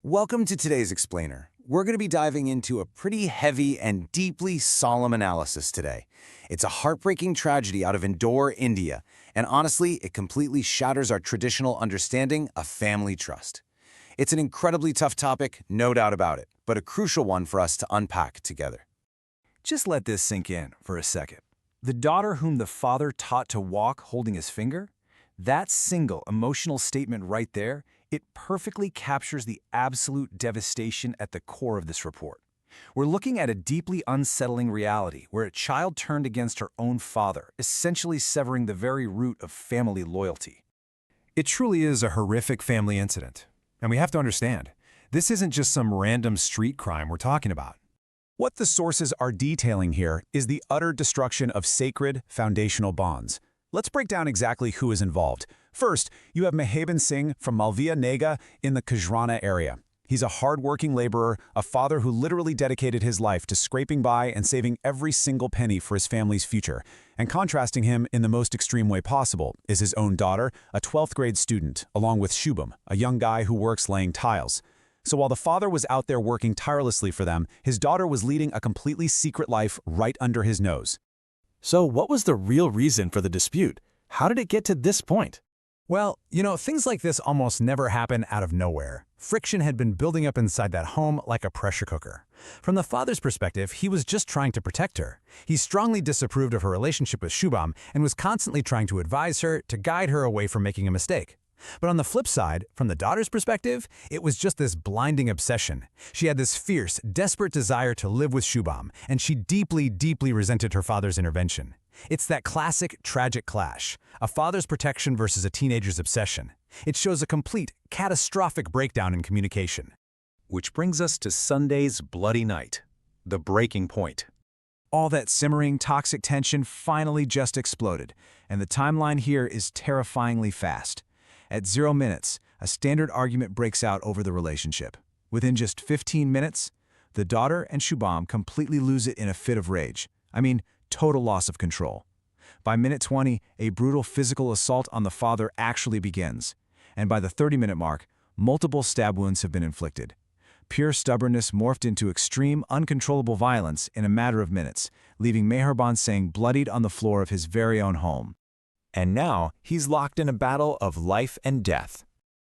Welcome to today's Explainer. We're going to be diving into a pretty heavy and deeply solemn analysis today. It's a heartbreaking tragedy out of Indore, India, and honestly, it completely shatters our traditional understanding of family trust. It's an incredibly tough topic, no doubt about it, but a crucial one for us to unpack together. Just let this sink in for a second. The daughter whom the father taught to walk holding his finger? That single emotional statement right there, it perfectly captures the absolute devastation at the core of this report. We're looking at a deeply unsettling reality where a child turned against her own father, essentially severing the very root of family loyalty. It truly is a horrific family incident. And we have to understand, this isn't just some random street crime we're talking about. What the sources are detailing here is the utter destruction of sacred, foundational bonds. Let's break down exactly who is involved. First, you have Mehaban Singh from Malviya Nega in the Kajrana area. He's a hard-working laborer, a father who literally dedicated his life to scraping by and saving every single penny for his family's future. And contrasting him in the most extreme way possible is his own daughter, a 12th grade student, along with Shubham, a young guy who works laying tiles. So while the father was out there working tirelessly for them, his daughter was leading a completely secret life right under his nose. So what was the real reason for the dispute? How did it get to this point? Well, things like this almost never happen out of nowhere. Friction had been building up inside that home like a pressure cooker. From the father's perspective, he was just trying to protect her. He strongly disapproved of her relationship with Shubham and was constantly trying to advise her, to guide her away from making a mistake. But on the flip side, from the daughter's perspective, it was just this blinding obsession. She had this fierce, desperate desire to live with Shubham, and she deeply, deeply resented her father's intervention. It's that classic, tragic clash, a father's protection versus a teenager's obsession. It shows a complete, catastrophic breakdown in communication. Which brings us to Sunday's bloody night, the breaking point. All that simmering, toxic tension finally just exploded, and the timeline here is terrifyingly fast. At 0 minutes, a standard argument breaks out over the relationship. Within just 15 minutes, the daughter and Shubham completely lose it in a fit of rage. Total loss of control. By minute 20, a brutal physical assault on the father actually begins. And by the 30-minute mark, multiple stab wounds have been inflicted. Pure stubbornness morphed into extreme, uncontrollable violence in a matter of minutes, leaving Mehaban Singh bloodied on the floor of his very own home. And now, he's locked in a battle of life and death.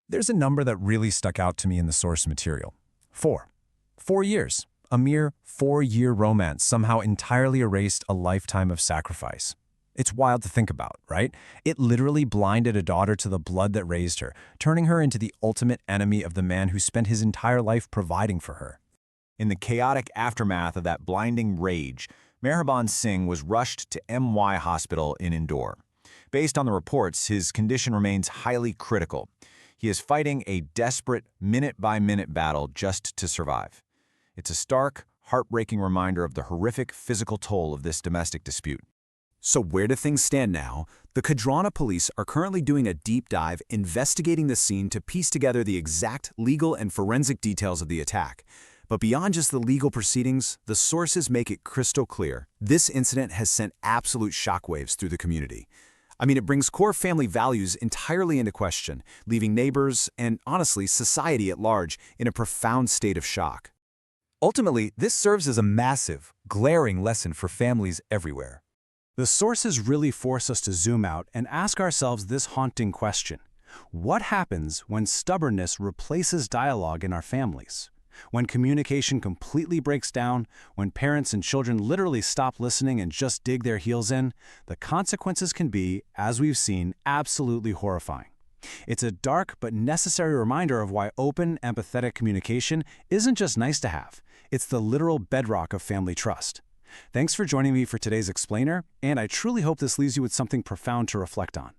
There's a number that really stuck out to me in the source material. 4. 4 years. A mere 4-year romance somehow entirely erased a lifetime of sacrifice. It's wild to think about, right? It literally blinded a daughter to the blood that raised her, turning her into the ultimate enemy of the man who spent his entire life providing for her. In the chaotic aftermath of that blinding rage, Mehaban Singh was rushed to MY Hospital in Indore. Based on the reports, his condition remains highly critical. He is fighting a desperate, minute-by-minute battle just to survive. It's a stark, heartbreaking reminder of the horrific physical toll of this domestic dispute. So where do things stand now? The Kajrana police are currently doing a deep dive investigating the scene to piece together the exact legal and forensic details of the attack. But beyond just the legal proceedings, the sources make it crystal clear. This incident has sent absolute shockwaves through the community. It brings core family values entirely into question, leaving neighbors and, honestly, society at large in a profound state of shock. Ultimately, this serves as a massive, glaring lesson for families everywhere. The sources really force us to zoom out and ask ourselves this haunting question. What happens when stubbornness replaces dialogue in our families? When communication completely breaks down, when parents and children literally stop listening and just dig their heels in, the consequences can be, as we've seen, absolutely horrifying. It's a dark but necessary reminder of why open, empathetic communication isn't just nice to have. It's the literal bedrock of family trust. Thanks for joining me for today's Explainer, and I truly hope this leaves you with something profound to reflect on.